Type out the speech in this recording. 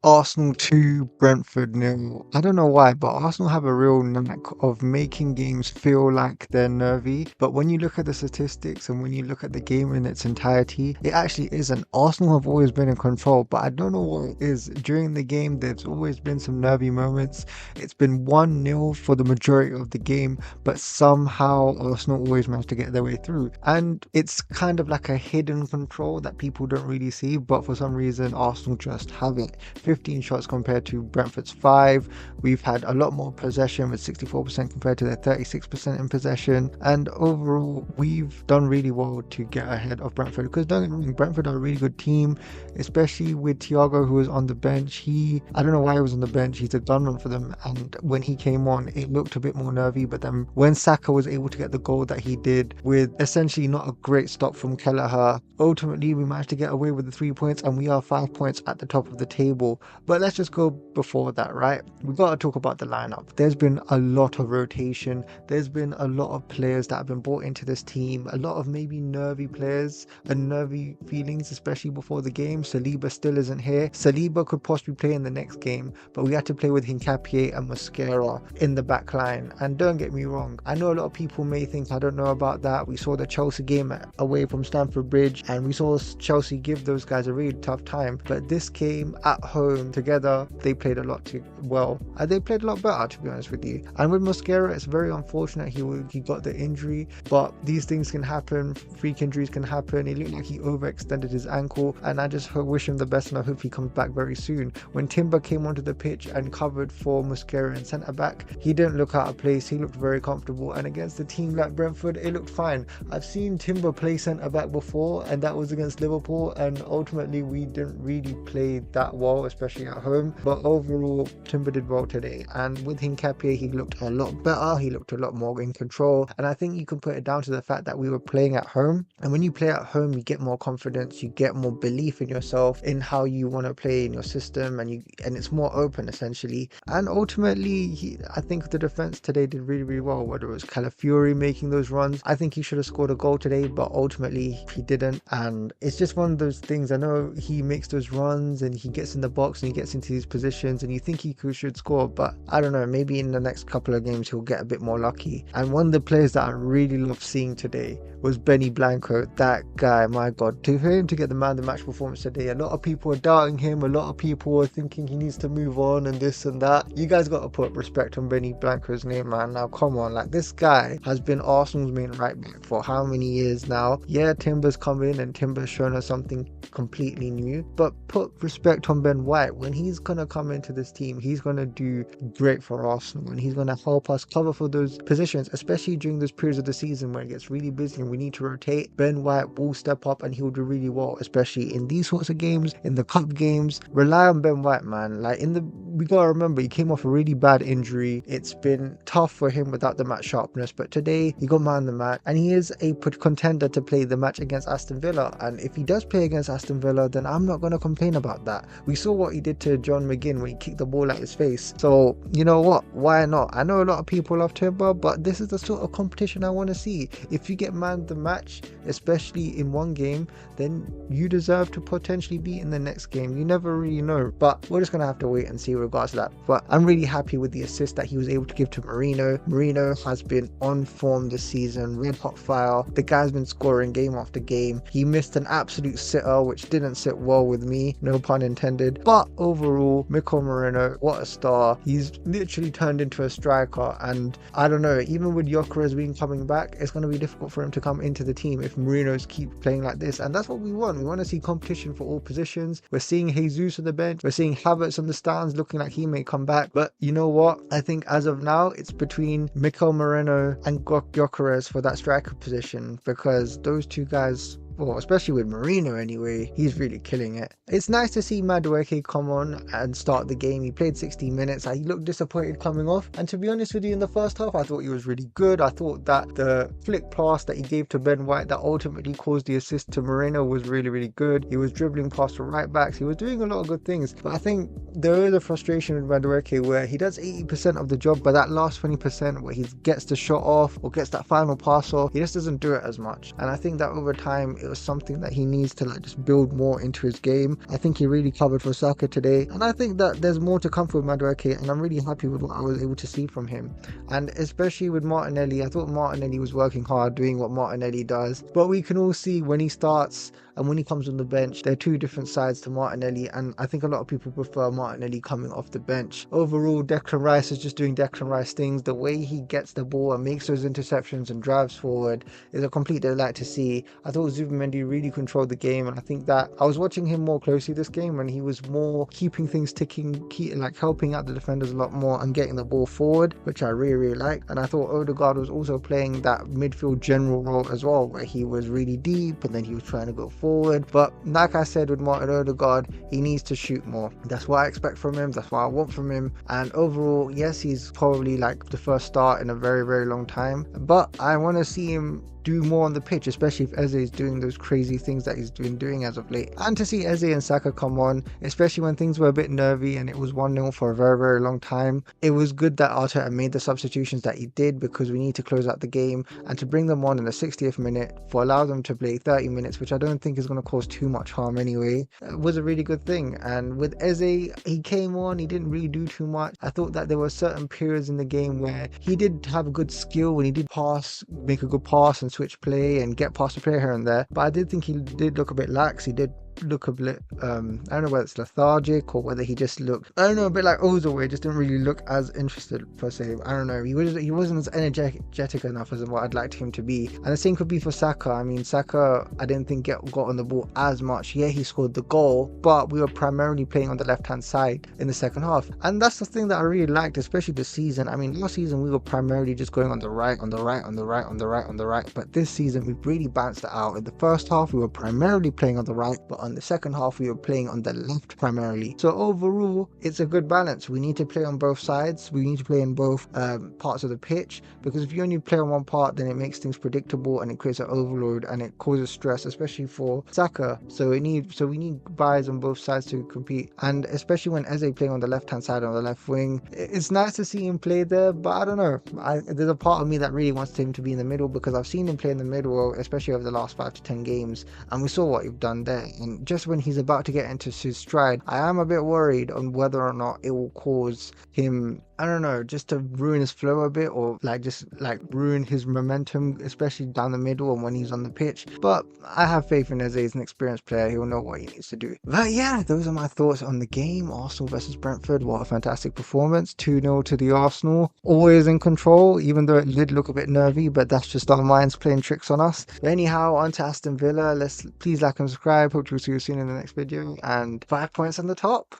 Arsenal 2, Brentford nil. I don't know why, but Arsenal have a real knack of making games feel like they're nervy. But when you look at the statistics and when you look at the game in its entirety, it actually isn't. Arsenal have always been in control, but I don't know what it is. During the game, there's always been some nervy moments. It's been 1-0 for the majority of the game, but somehow Arsenal always manage to get their way through. And it's kind of like a hidden control that people don't really see, but for some reason, Arsenal just have it. 15 shots compared to Brentford's 5. We've had a lot more possession with 64% compared to their 36% in possession. And overall, we've done really well to get ahead of Brentford, because don't get me wrong, Brentford are a really good team, especially with Thiago, who was on the bench. I don't know why he was on the bench. He's a gunman for them. And when he came on, it looked a bit more nervy. But then when Saka was able to get the goal that he did with essentially not a great stop from Kelleher, ultimately we managed to get away with the 3 points, and we are 5 points at the top of the table. But let's just go before that, right? We got to talk about the lineup. There's been a lot of rotation. There's been a lot of players that have been brought into this team. A lot of maybe nervy players and nervy feelings, especially before the game. Saliba still isn't here. Saliba could possibly play in the next game, but we had to play with Hincapié and Mosquera in the back line. And don't get me wrong, I know a lot of people may think I don't know about that. We saw the Chelsea game away from Stamford Bridge, and we saw Chelsea give those guys a really tough time. But this game at home together, they played a lot too well. They played a lot better, to be honest with you. And with Mosquera, it's very unfortunate he got the injury, but these things can happen. Freak injuries can happen. It looked like he overextended his ankle, and I just wish him the best, and I hope he comes back very soon. When Timber came onto the pitch and covered for Mosquera in centre back, he didn't look out of place. He looked very comfortable, and against a team like Brentford, it looked fine. I've seen Timber play centre back before, and that was against Liverpool, and ultimately we didn't really play that well, especially at home. But overall, Timber did well today, and with Hincapié, he looked a lot better. He looked a lot more in control, and I think you can put it down to the fact that we were playing at home, and when you play at home, you get more confidence, you get more belief in yourself, in how you want to play in your system, and it's more open essentially. And ultimately, I think the defense today did really, really well. Whether it was Calafiori making those runs, I think he should have scored a goal today, but ultimately he didn't. And it's just one of those things. I know he makes those runs and he gets in the box and he gets into these positions, and you think he should score, but I don't know, maybe in the next couple of games he'll get a bit more lucky. And one of the players that I really loved seeing today was BLANCO. That guy, my god, to him to get the man of the match performance today, a lot of people are doubting him, a lot of people are thinking he needs to move on and this and that. You guys got to put respect on BLANCO's name, man. Now come on, like, this guy has been Arsenal's main right back for how many years now? Yeah, Timber's come in and Timber's shown us something completely new, but put respect on Ben White. When he's gonna come into this team, he's gonna do great for Arsenal, and he's gonna help us cover for those positions, especially during those periods of the season where it gets really busy and we need to rotate. Ben White will step up and he'll do really well, especially in these sorts of games, in the cup games. Rely on Ben White, man. Like, we gotta remember, he came off a really bad injury. It's been tough for him without the match sharpness, but today he got man of the match, and he is a contender to play the match against Aston Villa. And if he does play against Aston Villa, then I'm not gonna complain about that. We saw what he did to John McGinn when he kicked the ball at his face. So you know what, why not? I know a lot of people love Timber, but this is the sort of competition I want to see. If you get man of the match, especially in one game, then you deserve to potentially be in the next game. You never really know, but we're just gonna have to wait and see in regards to that. But I'm really happy with the assist that he was able to give to Merino. Merino has been on form this season, red hot fire. The guy's been scoring game after game. He missed an absolute sitter, which didn't sit well with me, no pun intended. But overall, Mikel Merino, what a star. He's literally turned into a striker, and I don't know, even with Gyökeres being coming back, it's going to be difficult for him to come into the team if Merino's keep playing like this. And that's what we want. We want to see competition for all positions. We're seeing Jesus on the bench, we're seeing Havertz on the stands looking like he may come back, but you know what, I think as of now it's between Mikel Merino and Gyökeres for that striker position, because those two guys, well, especially with Merino anyway, he's really killing it. It's nice to see Madueke come on and start the game. He played 60 minutes. He looked disappointed coming off. And to be honest with you, in the first half, I thought he was really good. I thought that the flick pass that he gave to Ben White that ultimately caused the assist to Merino was really, really good. He was dribbling past the right backs. He was doing a lot of good things. But I think there is a frustration with Madueke where he does 80% of the job, but that last 20% where he gets the shot off or gets that final pass off, he just doesn't do it as much. And I think that over time, was something that he needs to like just build more into his game. I think he really covered for Saka today, and I think that there's more to come for Madueke, and I'm really happy with what I was able to see from him. And especially with Martinelli, I thought Martinelli was working hard, doing what Martinelli does, but we can all see when he starts and when he comes on the bench, there are two different sides to Martinelli, and I think a lot of people prefer Martinelli coming off the bench. Overall, Declan Rice is just doing Declan Rice things. The way he gets the ball and makes those interceptions and drives forward is a complete delight to see. I thought Zubimendi really controlled the game, and I think that I was watching him more closely this game when he was more keeping things ticking, like helping out the defenders a lot more and getting the ball forward, which I really liked. And I thought Odegaard was also playing that midfield general role as well, where he was really deep and then he was trying to go forward. But like I said with Martin Odegaard, he needs to shoot more. That's what I expect from him. That's what I want from him. And overall, yes, he's probably like the first start in a very long time, but I want to see him do more on the pitch, especially if Eze is doing those crazy things that he's been doing as of late. And to see Eze and Saka come on, especially when things were a bit nervy and it was 1-0 for a very long time, it was good that Arteta made the substitutions that he did, because we need to close out the game, and to bring them on in the 60th minute for allow them to play 30 minutes, which I don't think is going to cause too much harm anyway, was a really good thing. And with Eze, he came on, he didn't really do too much. I thought that there were certain periods in the game where he did have a good skill when he did pass, make a good pass and switch play and get past the player here and there, but I did think he did look a bit lax. He did look a bit I don't know whether it's lethargic or whether he just looked, I don't know, a bit like Ozil, where he just didn't really look as interested per se. I don't know, he wasn't as energetic enough as what I'd liked him to be. And the same could be for Saka. I mean, Saka, I didn't think got on the ball as much. Yeah, he scored the goal, but we were primarily playing on the left hand side in the second half, and that's the thing that I really liked, especially this season. I mean, last season we were primarily just going on the right, but this season we've really balanced it out. In the first half we were primarily playing on the right, but on the second half we were playing on the left primarily. So overall, it's a good balance. We need to play on both sides. We need to play in both parts of the pitch, because if you only play on one part, then it makes things predictable and it creates an overload and it causes stress, especially for Saka. So we need guys on both sides to compete, and especially when Eze playing on the left hand side on the left wing, it's nice to see him play there. But I don't know, there's a part of me that really wants him to be in the middle, because I've seen him play in the middle, especially over the last 5 to 10 games, and we saw what he's done there. And just when he's about to get into his stride, I am a bit worried on whether or not it will cause him, I don't know, just to ruin his flow a bit, or just ruin his momentum, especially down the middle and when he's on the pitch. But I have faith in Eze. He's an experienced player. He'll know what he needs to do. But yeah, those are my thoughts on the game. Arsenal versus Brentford. What a fantastic performance. 2-0 to the Arsenal. Always in control, even though it did look a bit nervy, but that's just our minds playing tricks on us. But anyhow, on to Aston Villa. Please like and subscribe. Hope to see you soon in the next video. And 5 points on the top.